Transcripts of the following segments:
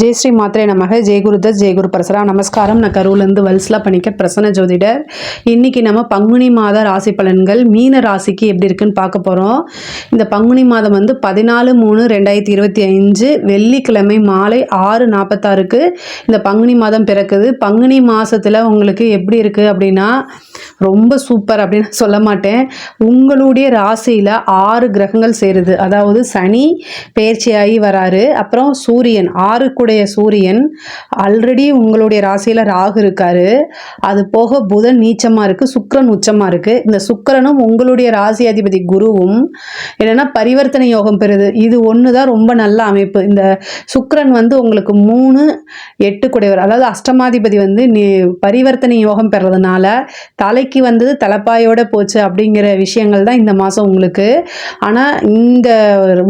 ஜெய் ஸ்ரீ மாத்ரே நமக. ஜெய் குருதத், ஜெய் குரு பரசரா. நமஸ்காரம். நான் கரூர்லேருந்து வல்ஸ்லா பண்ணிக்க பிரசன்ன ஜோதிடர். இன்னைக்கு நம்ம பங்குனி மாத ராசி பலன்கள் மீன ராசிக்கு எப்படி இருக்குன்னு பார்க்க போகிறோம். இந்த பங்குனி மாதம் 14/3/2025 வெள்ளிக்கிழமை மாலை 6:46க்கு இந்த பங்குனி மாதம் பிறக்குது. பங்குனி மாதத்தில் உங்களுக்கு எப்படி இருக்குது அப்படின்னா ரொம்ப சூப்பர் அப்படின்னு சொல்ல மாட்டேன். உங்களுடைய ராசியில் 6 கிரகங்கள் சேருது. அதாவது சனி பெயர்ச்சியாகி வராரு. அப்புறம் சூரியன் 6 கூடைய சூரியன் ஆல்ரெடி உங்களுடைய ராசியில் ராகு இருக்காரு. அது போக புதன் நீச்சமாக இருக்குது, சுக்கிரன் உச்சமாக இருக்குது. இந்த சுக்கிரனும் உங்களுடைய ராசி அதிபதி குருவும் என்னென்னா பரிவர்த்தனை யோகம் பெறுது. இது ஒன்று தான் ரொம்ப நல்ல அமைப்பு. இந்த சுக்கிரன் உங்களுக்கு 3 8 கூடையவர், அதாவது அஷ்டமாதிபதி பரிவர்த்தனை யோகம் பெறதுனால தலைக்கு வந்தது தலைப்பாயோட போச்சு அப்படிங்கிற விஷயங்கள் தான் இந்த மாதம் உங்களுக்கு. ஆனால் இந்த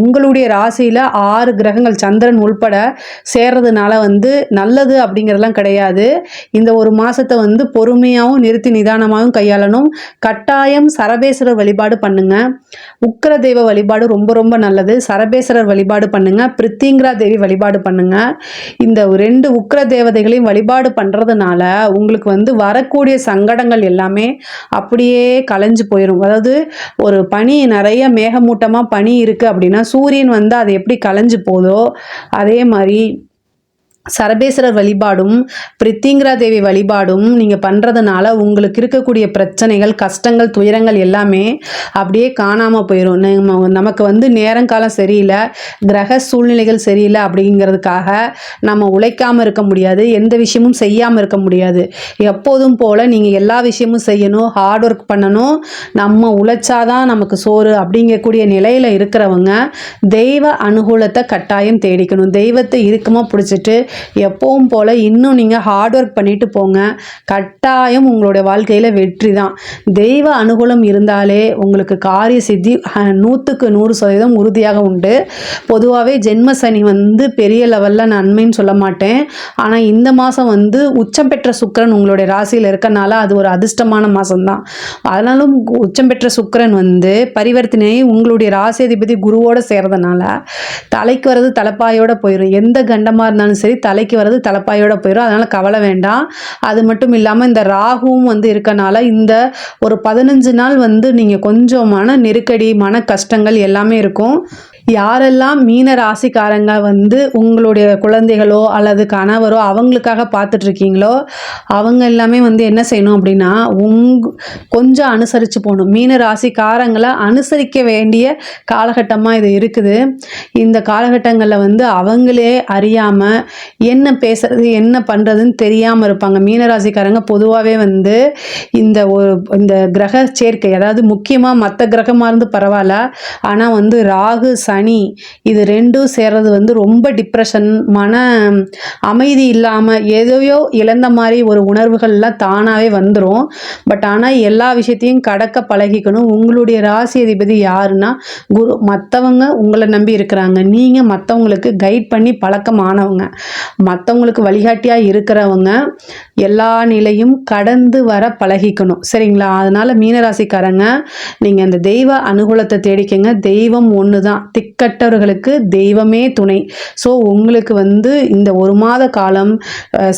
உங்களுடைய ராசியில் 6 கிரகங்கள் சந்திரன் உள்பட சேர்றதுனால நல்லது அப்படிங்கிறதுலாம் கிடையாது. இந்த ஒரு மாதத்தை பொறுமையாகவும் நிறுத்தி நிதானமாகவும் கையாளணும். கட்டாயம் சரபேஸ்வரர் வழிபாடு பண்ணுங்க. உக்கிர தெய்வ வழிபாடு ரொம்ப ரொம்ப நல்லது. சரபேஸ்வரர் வழிபாடு பண்ணுங்க. பிரித்திங்கிரா தேவி வழிபாடு பண்ணுங்க. இந்த 2 உக்கிர தேவதைகளையும் வழிபாடு பண்ணுறதுனால உங்களுக்கு வரக்கூடிய சங்கடங்கள் எல்லாமே அப்படியே கலைஞ்சு போயிடும். அதாவது ஒரு பனி நிறைய மேகமூட்டமாக பனி இருக்குது அப்படின்னா சூரியன் அது எப்படி கலைஞ்சு போதோ அதே மாதிரி சரபேஸ்வரர் வழிபாடும் பிரித்திங்கிரா தேவி வழிபாடும் நீங்கள் பண்ணுறதுனால உங்களுக்கு இருக்கக்கூடிய பிரச்சனைகள், கஷ்டங்கள், துயரங்கள் எல்லாமே அப்படியே காணாமல் போயிடும். நமக்கு நேரங்காலம் சரியில்லை, கிரக சூழ்நிலைகள் சரியில்லை அப்படிங்கிறதுக்காக நம்ம உழைக்காமல் இருக்க முடியாது, எந்த விஷயமும் செய்யாமல் இருக்க முடியாது. எப்போதும் போல் நீங்கள் எல்லா விஷயமும் செய்யணும், ஹார்ட் ஒர்க் பண்ணணும். நம்ம உழைச்சாதான் நமக்கு சோறு அப்படிங்கக்கூடிய நிலையில் இருக்கிறவங்க தெய்வ அனுகூலத்தை கட்டாயம் தேடிக்கணும். தெய்வத்தை இறுக்கமாக பிடிச்சிட்டு எப்பவும் போல் இன்னும் நீங்கள் ஹார்ட் ஒர்க் பண்ணிட்டு போங்க. கட்டாயம் உங்களுடைய வாழ்க்கையில் வெற்றி தான். தெய்வ அனுகூலம் இருந்தாலே உங்களுக்கு காரிய சித்தி 100க்கு 100% உறுதியாக உண்டு. பொதுவாகவே ஜென்ம சனி பெரிய லெவலில் நன்மைன்னு சொல்ல மாட்டேன். ஆனால் இந்த மாதம் உச்சம் பெற்ற சுக்கிரன் உங்களுடைய ராசியில் இருக்கனால அது ஒரு அதிர்ஷ்டமான மாதம்தான். அதனாலும் உச்சம் பெற்ற சுக்கிரன் பரிவர்த்தனை உங்களுடைய ராசி அதிபதி குருவோடு சேர்றதுனால தலைக்கு வர்றது தலைப்பாயோட போயிடும். எந்த கண்டமாக இருந்தாலும் சரி தலைக்கு வர்றது தலைப்பாயோட போயிடும். அதனால் கவலை வேண்டாம். அது மட்டும் இல்லாமல் இந்த ராகுவும் இருக்கனால இந்த ஒரு 15 நாள் நீங்கள் கொஞ்சம் மன நெருக்கடி, மன கஷ்டங்கள் எல்லாமே இருக்கும். யாரெல்லாம் மீன ராசிக்காரங்க உங்களுடைய குழந்தைகளோ அல்லது கணவரோ அவங்களுக்காக பார்த்துட்ருக்கீங்களோ அவங்க எல்லாமே என்ன செய்யணும் அப்படின்னா கொஞ்சம் அனுசரித்து போகணும். மீன ராசிக்காரங்களை அனுசரிக்க வேண்டிய காலகட்டமாக இது இருக்குது. இந்த காலகட்டங்களில் அவங்களே அறியாமல் என்ன பேசுறது என்ன பண்ணுறதுன்னு தெரியாமல் இருப்பாங்க. மீனராசிக்காரங்க பொதுவாகவே இந்த கிரக சேர்க்கை, அதாவது முக்கியமாக மற்ற கிரகமாக இருந்து பரவாயில்ல, ஆனால் ராகு சனி இது 2 சேர்றது ரொம்ப டிப்ரெஷன், மன அமைதி இல்லாமல் எதையோ இழந்த மாதிரி ஒரு உணர்வுகள்லாம் தானாகவே வந்துடும். பட் ஆனால் எல்லா விஷயத்தையும் கடக்க பழகிக்கணும். உங்களுடைய ராசி அதிபதி யாருன்னா குரு. மற்றவங்க உங்களை நம்பி இருக்கிறாங்க, நீங்கள் மற்றவங்களுக்கு கைட் பண்ணி பழக்கமானவங்க, மற்றவங்களுக்கு வழிகாட்டியாக இருக்கிறவங்க. எல்லா நிலையும் கடந்து வர பழகிக்கணும், சரிங்களா? அதனால் மீனராசிக்காரங்க நீங்கள் அந்த தெய்வ அனுகூலத்தை தேடிக்கங்க. தெய்வம் ஒன்று தான், திக்கற்றவர்களுக்கு தெய்வமே துணை. ஸோ உங்களுக்கு இந்த ஒரு மாத காலம்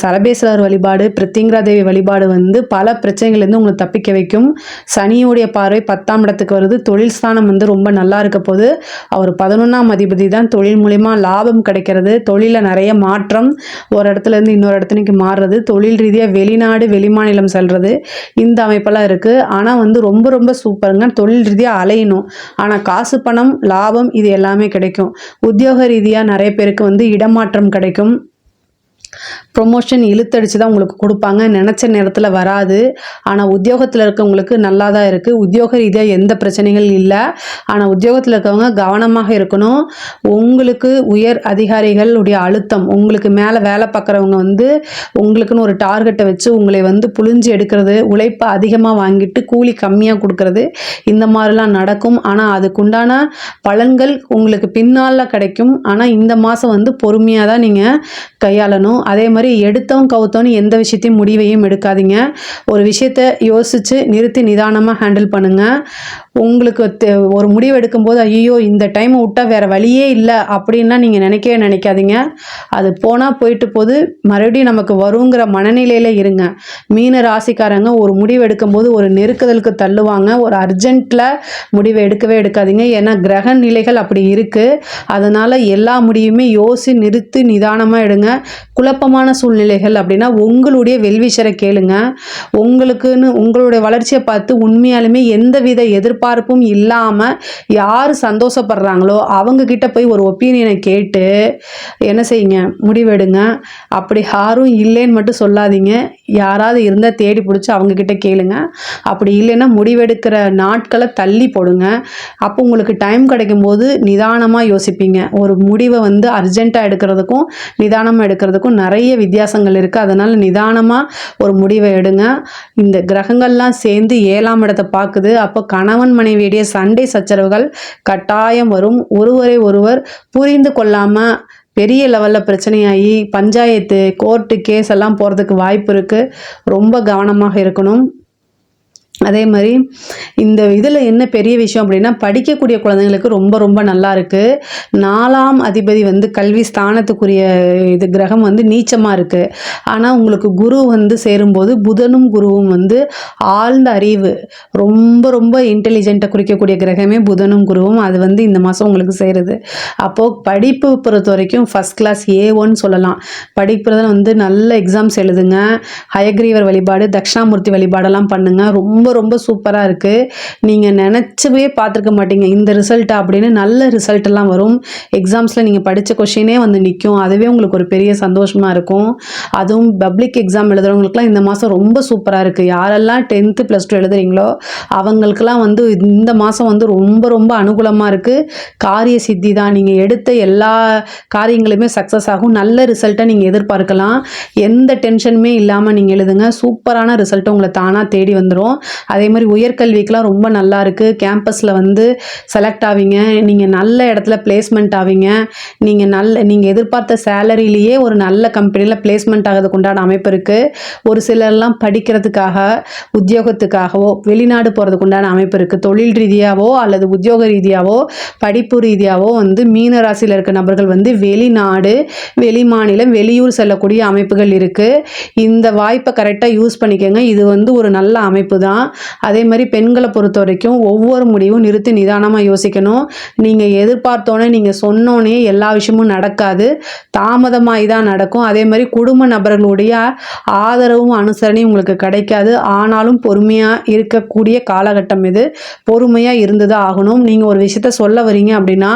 சரபேஸ்வரர் வழிபாடு, பிரித்திங்கிரா தேவி வழிபாடு பல பிரச்சனைகள்லேருந்து உங்களை தப்பிக்க வைக்கும். சனியுடைய பார்வை 10ஆம் இடத்துக்கு வருது. தொழில் ஸ்தானம் ரொம்ப நல்லா இருக்க போது. அவர் 11ஆம் அதிபதி தான். தொழில் மூலிமா லாபம் கிடைக்கிறது, தொழிலில் நிறைய மாற்றம், ஒரு இடத்துலேருந்து இன்னொரு இடத்துக்கு மாறுறது, தொழில் ரீதியாக வெளிநாடு வெளிமாநிலம் செல்வது, இந்த அமைப்பெல்லாம் இருக்குது. ஆனால் ரொம்ப ரொம்ப சூப்பருங்க. தொழில் ரீதியாக அலையணும், ஆனால் காசு பணம் லாபம் இது எல்லாமே கிடைக்கும். உத்தியோக ரீதியாக நிறைய பேருக்கு இடமாற்றம் கிடைக்கும். ப்ரொமோஷன் இழுத்தடிச்சு தான் உங்களுக்கு கொடுப்பாங்க, நினச்ச நேரத்தில் வராது. ஆனால் உத்தியோகத்தில் இருக்கவங்களுக்கு நல்லா தான் இருக்குது. உத்தியோக ரீதியாக எந்த பிரச்சனைகள் இல்லை. ஆனால் உத்தியோகத்தில் இருக்கவங்க கவனமாக இருக்கணும். உங்களுக்கு உயர் அதிகாரிகளுடைய அழுத்தம், உங்களுக்கு மேலே வேலை பார்க்குறவங்க உங்களுக்குன்னு ஒரு டார்கெட்டை வச்சு உங்களை புழிஞ்சு எடுக்கிறது, உழைப்பை அதிகமாக வாங்கிட்டு கூலி கம்மியாக கொடுக்கறது, இந்த மாதிரிலாம் நடக்கும். ஆனால் அதுக்குண்டான பலன்கள் உங்களுக்கு பின்னால் கிடைக்கும். ஆனால் இந்த மாதம் பொறுமையாக தான் நீங்கள் கையாளணும். அதே மாதிரி எடுத்தோம் கவுத்தோன்னு எந்த விஷயத்தையும் முடிவையும் எடுக்காதீங்க. ஒரு விஷயத்தை யோசித்து நிறுத்தி நிதானமாக ஹேண்டில் பண்ணுங்கள். உங்களுக்கு ஒரு முடிவு எடுக்கும்போது ஐயோ இந்த டைமை விட்டால் வேறு வழியே இல்லை அப்படின்னா நீங்கள் நினைக்கவே நினைக்காதீங்க. அது போனால் போயிட்டு போது, மறுபடியும் நமக்கு வருங்கிற மனநிலையில் இருங்க. மீன ராசிக்காரங்க ஒரு முடிவு எடுக்கும்போது ஒரு நெருக்குதலுக்கு தள்ளுவாங்க. ஒரு அர்ஜென்ட்டில் முடிவை எடுக்கவே எடுக்காதீங்க. ஏன்னா கிரக நிலைகள் அப்படி இருக்குது. அதனால் எல்லா முடிவுமே நிறுத்தி நிதானமாக எடுங்க. குழப்பமான சூழ்நிலைகள் அப்படின்னா உங்களுடைய வெல்விஷரை கேளுங்க. உங்களுக்குன்னு உங்களுடைய வளர்ச்சியை பார்த்து உண்மையாலுமே எந்தவித எதிர்பார்ப்பும் இல்லாமல் யார் சந்தோஷப்படுறாங்களோ அவங்கக்கிட்ட போய் ஒரு ஒப்பீனியனை கேட்டு என்ன செய்யுங்க, முடிவெடுங்க. அப்படி யாரும் இல்லைன்னு மட்டும் சொல்லாதீங்க. யாராவது இருந்தால் தேடி பிடிச்சி அவங்கக்கிட்ட கேளுங்க. அப்படி இல்லைன்னா முடிவெடுக்கிற நாட்களை தள்ளி போடுங்க. அப்போ உங்களுக்கு டைம் கிடைக்கும்போது நிதானமாக யோசிப்பீங்க. ஒரு முடிவை அர்ஜென்ட்டாக எடுக்கிறதுக்கும் நிதானமாக எடுக்கிறதுக்கும் நிறைய வித்தியாசங்கள் இருக்குது. அதனால் நிதானமாக ஒரு முடிவை எடுங்க. இந்த கிரகங்கள்லாம் சேர்ந்து 7ஆம் இடத்தை பார்க்குது. அப்போ கணவன் மனைவியுடைய சண்டை சச்சரவுகள் கட்டாயம் வரும். ஒருவரை ஒருவர் புரிந்து கொள்ளாமல் பெரிய லெவலில் பிரச்சனையாகி பஞ்சாயத்து, கோர்ட்டு, கேஸ் எல்லாம் போகிறதுக்கு வாய்ப்பு இருக்குது. ரொம்ப கவனமாக இருக்கணும். அதே மாதிரி இந்த இதில் என்ன பெரிய விஷயம் அப்படின்னா, படிக்கக்கூடிய குழந்தைங்களுக்கு ரொம்ப ரொம்ப நல்லா இருக்குது. 4ஆம் அதிபதி கல்வி ஸ்தானத்துக்குரிய இது கிரகம் நீச்சமாக இருக்குது. ஆனால் உங்களுக்கு குரு சேரும்போது புதனும் குருவும் ஆழ்ந்த அறிவு, ரொம்ப ரொம்ப இன்டெலிஜென்ட்டை குறிக்கக்கூடிய கிரகமே புதனும் குருவும். அது இந்த மாதம் உங்களுக்கு சேருது. அப்போது படிப்பு பொறுத்த வரைக்கும் ஃபஸ்ட் கிளாஸ் A1 சொல்லலாம். படிப்புறத நல்ல எக்ஸாம்ஸ் எழுதுங்க. ஹயக்ரீவர் வழிபாடு, தட்சிணாமூர்த்தி வழிபாடெல்லாம் பண்ணுங்கள். ரொம்ப ரொம்ப சூப்பராக இருக்குது. நீங்கள் நினச்சவே பார்த்துருக்க மாட்டீங்க இந்த ரிசல்ட்டா அப்படின்னு. நல்ல ரிசல்ட்டெல்லாம் வரும். எக்ஸாம்ஸில் நீங்கள் படித்த கொஷினே நிற்கும். அதுவே உங்களுக்கு ஒரு பெரிய சந்தோஷமாக இருக்கும். அதுவும் பப்ளிக் எக்ஸாம் எழுதுகிறவங்களுக்குலாம் இந்த மாதம் ரொம்ப சூப்பராக இருக்குது. யாரெல்லாம் 10th +2 எழுதுறீங்களோ அவங்களுக்கெல்லாம் இந்த மாதம் ரொம்ப ரொம்ப அனுகூலமாக இருக்குது. காரிய சித்தி தான். நீங்கள் எடுத்த எல்லா காரியங்களுமே சக்ஸஸ் ஆகும். நல்ல ரிசல்ட்டை நீங்கள் எதிர்பார்க்கலாம். எந்த டென்ஷனுமே இல்லாமல் நீங்கள் எழுதுங்க. சூப்பரான ரிசல்ட்டை உங்களை தானாக தேடி வந்துடும். அதே மாதிரி உயர்கல்விக்கெலாம் ரொம்ப நல்லா இருக்குது. கேம்பஸில் செலக்ட் ஆவீங்க. நீங்கள் நல்ல இடத்துல பிளேஸ்மெண்ட் ஆவீங்க. நீங்கள் எதிர்பார்த்த சேலரியிலேயே ஒரு நல்ல கம்பெனியில் பிளேஸ்மெண்ட் ஆகிறதுக்கு உண்டான அமைப்பு இருக்குது. ஒரு சிலர்லாம் படிக்கிறதுக்காக, உத்தியோகத்துக்காகவோ வெளிநாடு போகிறதுக்கு உண்டான அமைப்பு இருக்குது. தொழில் ரீதியாகவோ அல்லது உத்தியோக ரீதியாகவோ படிப்பு ரீதியாகவோ மீன ராசியில் இருக்க நபர்கள் வெளிநாடு, வெளிமாநிலம், வெளியூர் செல்லக்கூடிய அமைப்புகள் இருக்குது. இந்த வாய்ப்பை கரெக்டாக யூஸ் பண்ணிக்கோங்க. இது ஒரு நல்ல அமைப்பு தான். அதே மாதிரி பெண்களை பொறுத்த வரைக்கும் ஒவ்வொரு முடிவும் நிறுத்தி நிதானமாக யோசிக்கணும். நீங்கள் எதிர்பார்த்தோன்னே, நீங்கள் சொன்னோன்னே எல்லா விஷயமும் நடக்காது. தாமதமாகி தான் நடக்கும். அதே மாதிரி குடும்ப நபர்களுடைய ஆதரவும் அனுசரணையும் உங்களுக்கு கிடைக்காது. ஆனாலும் பொறுமையாக இருக்கக்கூடிய காலகட்டம் இது. பொறுமையாக இருந்துதான் ஆகணும். நீங்கள் ஒரு விஷயத்த சொல்ல வரீங்க அப்படின்னா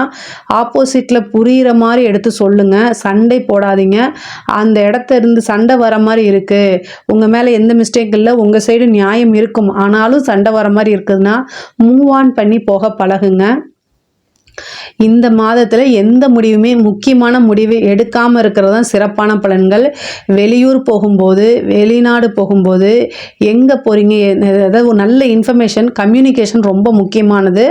ஆப்போசிட்டில் புரிகிற மாதிரி எடுத்து சொல்லுங்கள். சண்டை போடாதீங்க. அந்த இடத்த இருந்து சண்டை வர மாதிரி இருக்குது, உங்கள் மேலே எந்த மிஸ்டேக் இல்லை, உங்கள் சைடு நியாயம் இருக்கும், ஆனாலும் சண்டை வர மாதிரி இருக்குதுன்னா மூவ் ஆன் பண்ணி போக பழகுங்க. இந்த மாதத்தில் எந்த முடிவுமே முக்கியமான முடிவு எடுக்காமல் இருக்கிறது தான் சிறப்பான பலன்கள். வெளியூர் போகும்போது, வெளிநாடு போகும்போது, எங்கே போகிறீங்க, அதாவது ஒரு நல்ல இன்ஃபர்மேஷன், கம்யூனிகேஷன் ரொம்ப முக்கியமானது.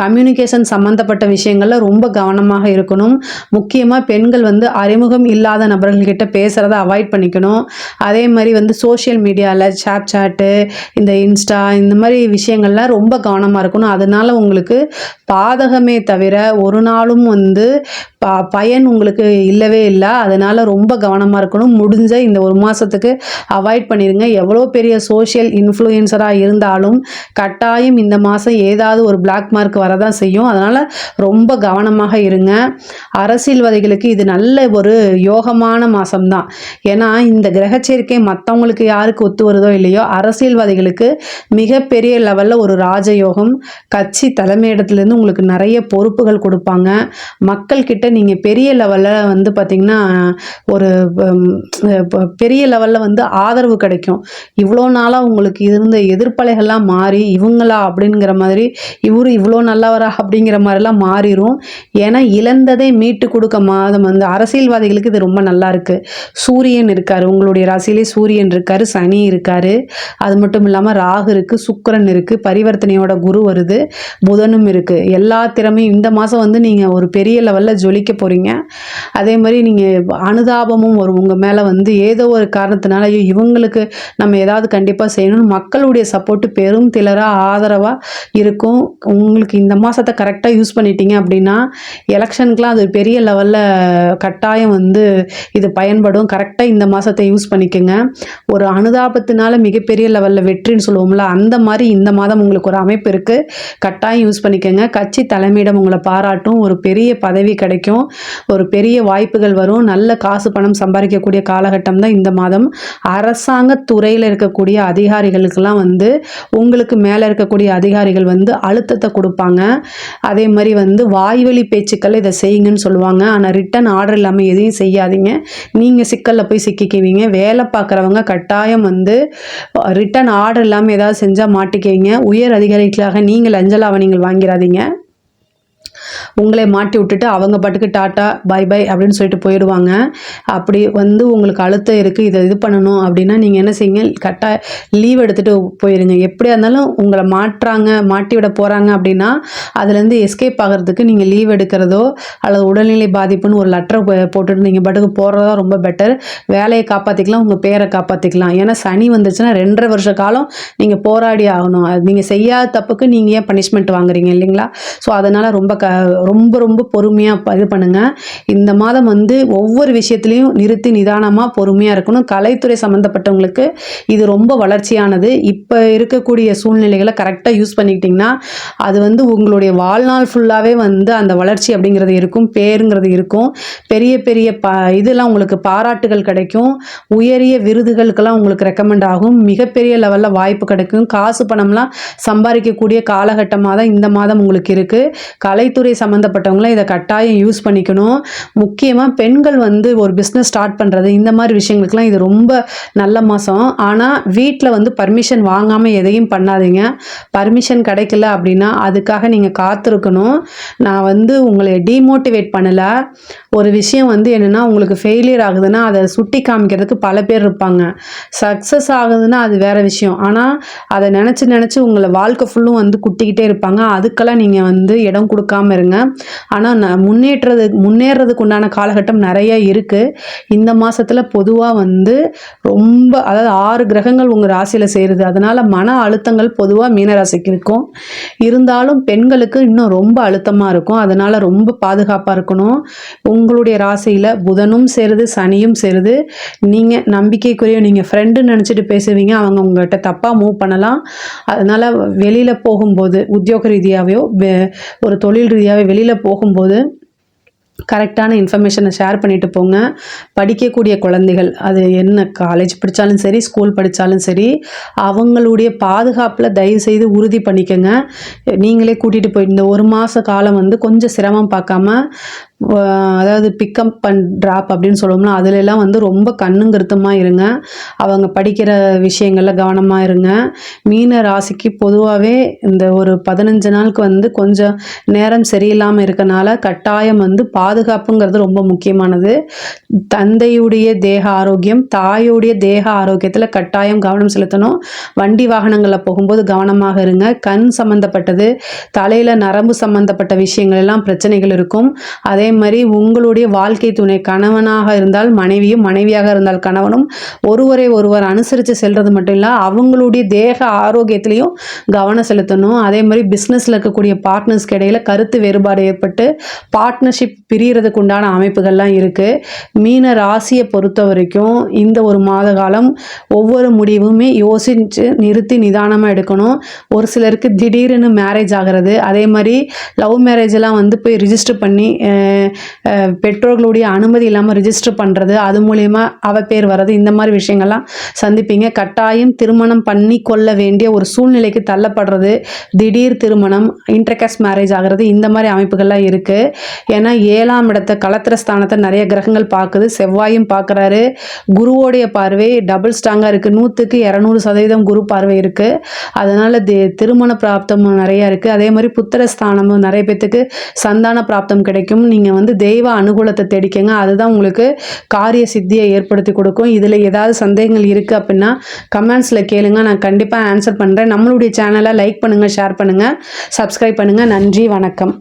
கம்யூனிகேஷன் சம்மந்தப்பட்ட விஷயங்களில் ரொம்ப கவனமாக இருக்கணும். முக்கியமாக பெண்கள் அறிமுகம் இல்லாத நபர்கள்கிட்ட பேசுகிறத அவாய்ட் பண்ணிக்கணும். அதே மாதிரி சோஷியல் மீடியாவில் சாட்டு, இந்த இன்ஸ்டா, இந்த மாதிரி விஷயங்கள்லாம் ரொம்ப கவனமாக இருக்கணும். அதனால் உங்களுக்கு பாதகமே தவிர ஒரு நாளும் பயன் உங்களுக்கு இல்லவே இல்லை. அதனால் ரொம்ப கவனமாக இருக்கணும். முடிஞ்ச இந்த ஒரு மாதத்துக்கு அவாய்ட் பண்ணிடுங்க. எவ்வளோ பெரிய சோஷியல் இன்ஃப்ளூயன்சராக இருந்தாலும் கட்டாயம் இந்த மாதம் ஏதாவது ஒரு பிளாக் மார்க் வரதான் செய்யும். அதனால் ரொம்ப கவனமாக இருங்க. அரசியல்வாதிகளுக்கு இது நல்ல ஒரு யோகமான மாதம்தான். ஏன்னா இந்த கிரகச்சேர்க்கை மற்றவங்களுக்கு யாருக்கு ஒத்து வருதோ இல்லையோ, அரசியல்வாதிகளுக்கு மிகப்பெரிய லெவலில் ஒரு ராஜயோகம். கட்சி தலைமையிடத்துலேருந்து உங்களுக்கு நிறைய பொறுப்புகள் கொடுப்பாங்க. மக்கள்கிட்ட நீங்கள் பெரிய லெவலில் பார்த்திங்கன்னா ஒரு பெரிய லெவலில் ஆதரவு கிடைக்கும். இவ்வளோ நாளாக உங்களுக்கு இருந்த எதிர்ப்பலைகள்லாம் மாறி இவங்களா அப்படிங்கிற மாதிரி, இவரு இவ்வளோ நல்லவரா அப்படிங்கிற மாதிரிலாம் மாறிடும். ஏன்னா இழந்ததை மீட்டு கொடுக்க மாதம் அரசியல்வாதிகளுக்கு இது ரொம்ப நல்லா இருக்குது. சூரியன் இருக்கார், உங்களுடைய ராசியிலே சூரியன் இருக்கார், சனி இருக்கார், அது மட்டும் இல்லாமல் ராகு இருக்குது, சுக்கிரன் இருக்குது, பரிவர்த்தனையோட குரு வருது, புதனும் இருக்குது. எல்லா திறமையும் இந்த மாதம் வந்து நீங்கள் ஒரு பெரிய லெவலில் ஜொலிக்க போகிறீங்க. அதே மாதிரி நீங்கள் அனுதாபமும் வரும் உங்கள் மேலே வந்து ஏதோ ஒரு காரணத்தினால ஐயோ இவங்களுக்கு நம்ம ஏதாவது கண்டிப்பாக செய்யணும்னு மக்களுடைய சப்போர்ட்டு பெரும் திலராக ஆதரவாக இருக்கும். உங்களுக்கு இந்த மாதத்தை கரெக்டாக யூஸ் பண்ணிட்டீங்க அப்படின்னா எலெக்ஷனுக்குலாம் அது பெரிய லெவலில் கட்டாயம் வந்து இது பயன்படும். கரெக்டாக இந்த மாதத்தை யூஸ் பண்ணிக்கோங்க. ஒரு அனுதாபத்தினால மிகப்பெரிய லெவலில் வெற்றின்னு சொல்லுவோம்ல, அந்த மாதிரி இந்த மாதம் உங்களுக்கு ஒரு அமைப்பு இருக்குது. கட்டாயம் யூஸ் பண்ணிக்கோங்க. கட்சி தலைமையிடம் உங்களை பாராட்டும். ஒரு பெரிய பதவி கிடைக்கும். ஒரு பெரிய வாய்ப்புகள் வரும். நல்ல காசு பணம் சம்பாதிக்கக்கூடிய காலகட்டம் தான் இந்த மாதம். அரசாங்க துறையில் இருக்கக்கூடிய அதிகாரிகளுக்கெல்லாம் வந்து உங்களுக்கு மேலே இருக்கக்கூடிய அதிகாரிகள் வந்து அழுத்தத்தை கொடுப்பாங்க. அதே மாதிரி வந்து வாய்வழி பேச்சுக்கள் இதை செய்யுங்கன்னு சொல்லுவாங்க. ஆனால் ரிட்டன் ஆர்டர் இல்லாமல் எதையும் செய்யாதீங்க. நீங்கள் சிக்கலில் போய் சிக்கிக்குவீங்க. வேலை பார்க்குறவங்க கட்டாயம் வந்து ரிட்டன் ஆர்டர் இல்லாமல் ஏதாவது செஞ்சால் மாட்டிக்குவீங்க. உயர் அதிகாரிகளாக நீங்கள் லஞ்சலாவை நீங்கள் வாங்கிறாதீங்க. உங்களை மாட்டி விட்டுட்டு அவங்க பாட்டுக்கு டாட்டா பை பை அப்படின்னு சொல்லிட்டு போயிடுவாங்க. அப்படி வந்து உங்களுக்கு அழுத்தம் இருக்குது, இதை இது பண்ணணும் அப்படின்னா நீங்கள் என்ன செய்யுங்க, லீவ் எடுத்துகிட்டு போயிடுங்க. எப்படியா இருந்தாலும் உங்களை மாட்டி விட போகிறாங்க அப்படின்னா அதுலேருந்து எஸ்கேப் ஆகிறதுக்கு நீங்கள் லீவ் எடுக்கிறதோ அல்லது உடல்நிலை பாதிப்புன்னு ஒரு லெட்டரை போட்டுட்டு நீங்கள் பாட்டுக்கு போகிறதா ரொம்ப பெட்டர். வேலையை காப்பாற்றிக்கலாம், உங்கள் பேரை காப்பாற்றிக்கலாம். ஏன்னா சனி வந்துச்சுன்னா 2.5 வருஷ காலம் நீங்கள் போராடி ஆகணும். நீங்கள் செய்யாத தப்புக்கு நீங்கள் ஏன் பனிஷ்மெண்ட் வாங்குறீங்க இல்லைங்களா? ஸோ அதனால் ரொம்ப ரொம்ப பொறுமையாக இது பண்ணுங்கள். இந்த மாதம் வந்து ஒவ்வொரு விஷயத்துலையும் நிறுத்தி நிதானமாக பொறுமையாக இருக்கணும். கலைத்துறை சம்மந்தப்பட்டவங்களுக்கு இது ரொம்ப வளர்ச்சியானது. இப்போ இருக்கக்கூடிய சூழ்நிலைகளை கரெக்டாக யூஸ் பண்ணிக்கிட்டிங்கன்னா அது வந்து உங்களுடைய வாழ்நாள் ஃபுல்லாகவே வந்து அந்த வளர்ச்சி அப்படிங்கிறது இருக்கும், பேருங்கிறது இருக்கும். பெரிய பெரிய இதெல்லாம் உங்களுக்கு பாராட்டுகள் கிடைக்கும். உயரிய விருதுகளுக்கெல்லாம் உங்களுக்கு ரெக்கமெண்ட் ஆகும். மிகப்பெரிய லெவலில் வாய்ப்பு கிடைக்கும். காசு பணம்லாம் சம்பாதிக்கக்கூடிய காலகட்டமாக தான் இந்த மாதம் உங்களுக்கு இருக்குது. கலைத்துறை சம்மந்தப்பட்டவங்களாம் இதை கட்டாயம் யூஸ் பண்ணிக்கணும். முக்கியமாக பெண்கள் வந்து ஒரு பிஸ்னஸ் ஸ்டார்ட் பண்ணுறது இந்த மாதிரி விஷயங்களுக்கெல்லாம் இது ரொம்ப நல்ல மாதம். ஆனால் வீட்டில் வந்து பர்மிஷன் வாங்காமல் எதையும் பண்ணாதீங்க. பர்மிஷன் கிடைக்கல அப்படின்னா அதுக்காக நீங்கள் காத்திருக்கணும். நான் வந்து உங்களை டீமோட்டிவேட் பண்ணலை. ஒரு விஷயம் வந்து என்னென்னா உங்களுக்கு ஃபெயிலியர் ஆகுதுன்னா அதை சுட்டி காமிக்கிறதுக்கு பல பேர் இருப்பாங்க. சக்ஸஸ் ஆகுதுன்னா அது வேறு விஷயம். ஆனால் அதை நினச்சி உங்களை வாழ்க்கை ஃபுல்லும் வந்து குட்டிக்கிட்டே இருப்பாங்க. அதுக்கெல்லாம் நீங்கள் வந்து இடம் கொடுக்காம இருங்க. ஆனால் முன்னேறதுக்கு உண்டான காலகட்டம் நிறைய இருக்குது. இந்த மாதத்தில் பொதுவாக வந்து ரொம்ப அதாவது 6 கிரகங்கள் உங்கள் ராசியில் சேருது. அதனால் மன அழுத்தங்கள் பொதுவாக மீனராசிக்கு இருக்கும். இருந்தாலும் பெண்களுக்கு இன்னும் ரொம்ப அழுத்தமாக இருக்கும். அதனால் ரொம்ப பாதுகாப்பாக இருக்கணும். உங்களுடைய ராசியில் புதனும் சேருது, சனியும் சேருது. நீங்கள் நம்பிக்கைக்குரிய நீங்கள் ஃப்ரெண்டுன்னு நினச்சிட்டு பேசுவீங்க, அவங்க உங்கள்கிட்ட தப்பாக மூவ் பண்ணலாம். அதனால் வெளியில் போகும்போது உத்தியோக ரீதியாகவோ ஒரு தொழில் ரீதியாகவே வெளியில் போகும்போது கரெக்டான இன்ஃபர்மேஷனை ஷேர் பண்ணிட்டு போங்க. படிக்கக்கூடிய குழந்தைகள் அது என்ன காலேஜ் படித்தாலும் சரி, ஸ்கூல் படித்தாலும் சரி, அவங்களுடைய பாதுகாப்பில் தயவுசெய்து உறுதி பண்ணிக்கோங்க. நீங்களே கூட்டிகிட்டு போய் இந்த 1 மாத காலம் வந்து கொஞ்சம் சிரமம் பார்க்காம அதாவது பிக்கப் அண்ட் ட்ராப் அப்படின்னு சொல்லுவோம்னா அதுலெல்லாம் வந்து ரொம்ப கண்ணும் கருத்துமாக இருங்க. அவங்க படிக்கிற விஷயங்களில் கவனமாக இருங்க. மீன ராசிக்கு பொதுவாகவே இந்த ஒரு 15 நாளுக்கு வந்து கொஞ்சம் நேரம் சரியில்லாமல் இருக்கனால கட்டாயம் வந்து பாதுகாப்புங்கிறது ரொம்ப முக்கியமானது. தந்தையுடைய தேக ஆரோக்கியம், தாயுடைய தேக ஆரோக்கியத்தில் கட்டாயம் கவனம் செலுத்தணும். வண்டி வாகனங்களில் போகும்போது கவனமாக இருங்க. கண் சம்மந்தப்பட்டது, தலையில் நரம்பு சம்மந்தப்பட்ட விஷயங்கள் எல்லாம் பிரச்சனைகள் இருக்கும். அதே மாதிரி உங்களுடைய வாழ்க்கை துணை கணவனாக இருந்தால் மனைவியும், மனைவியாக இருந்தால் கணவனும் ஒருவர் அனுசரித்து செல்வது மட்டும் இல்லை, அவங்களுடைய தேக ஆரோக்கியத்திலையும் கவனம் செலுத்தணும். அதே மாதிரி பிஸ்னஸில் இருக்கக்கூடிய பார்ட்னர்ஸ்க்கு இடையில் கருத்து வேறுபாடு ஏற்பட்டு பார்ட்னர்ஷிப் பிரியறதுக்கு உண்டான அமைப்புகள்லாம் இருக்குது. மீன ராசியை பொறுத்த வரைக்கும் இந்த ஒரு மாத காலம் ஒவ்வொரு முடிவுமே யோசித்து நிறுத்தி நிதானமாக எடுக்கணும். ஒரு சிலருக்கு திடீர்னு மேரேஜ் ஆகிறது, அதே மாதிரி லவ் மேரேஜெல்லாம் வந்து போய் ரிஜிஸ்டர் பண்ணி பெற்றோர்களுடைய அனுமதி இல்லாமல் ரிஜிஸ்டர் பண்ணுறது, அது மூலயமா பேர் வர்றது, இந்த மாதிரி விஷயங்கள்லாம் சந்திப்பீங்க. கட்டாயம் திருமணம் பண்ணி கொள்ள வேண்டிய ஒரு சூழ்நிலைக்கு தள்ளப்படுறது, திடீர் திருமணம், இன்டர்காஸ்ட் மேரேஜ் ஆகிறது, இந்த மாதிரி அமைப்புகள்லாம் இருக்குது. ஏன்னா 7ஆம் இடத்தை களத்திர ஸ்தானத்தை நிறைய கிரகங்கள் பார்க்குது. செவ்வாயும் பார்க்குறாரு. குருவோடைய பார்வை டபுள் ஸ்ட்ராங்காக இருக்குது. 100க்கு 200% குரு பார்வை இருக்குது. அதனால் திருமண பிராப்தம் நிறையா இருக்குது. அதே மாதிரி புத்திர ஸ்தானமும் நிறைய பேத்துக்கு சந்தான பிராப்தம் கிடைக்கும். நீங்கள் வந்து தெய்வ அனுகூலத்தை தேடிக்கங்க. அதுதான் உங்களுக்கு காரிய சித்தியை ஏற்படுத்தி கொடுக்கும். இதில் ஏதாவது சந்தேகங்கள் இருக்குது அப்படின்னா கமெண்ட்ஸில் கேளுங்க, நான் கண்டிப்பாக ஆன்சர் பண்ணுறேன். நம்மளுடைய சேனலை லைக் பண்ணுங்கள், ஷேர் பண்ணுங்கள், சப்ஸ்கிரைப் பண்ணுங்கள். நன்றி, வணக்கம்.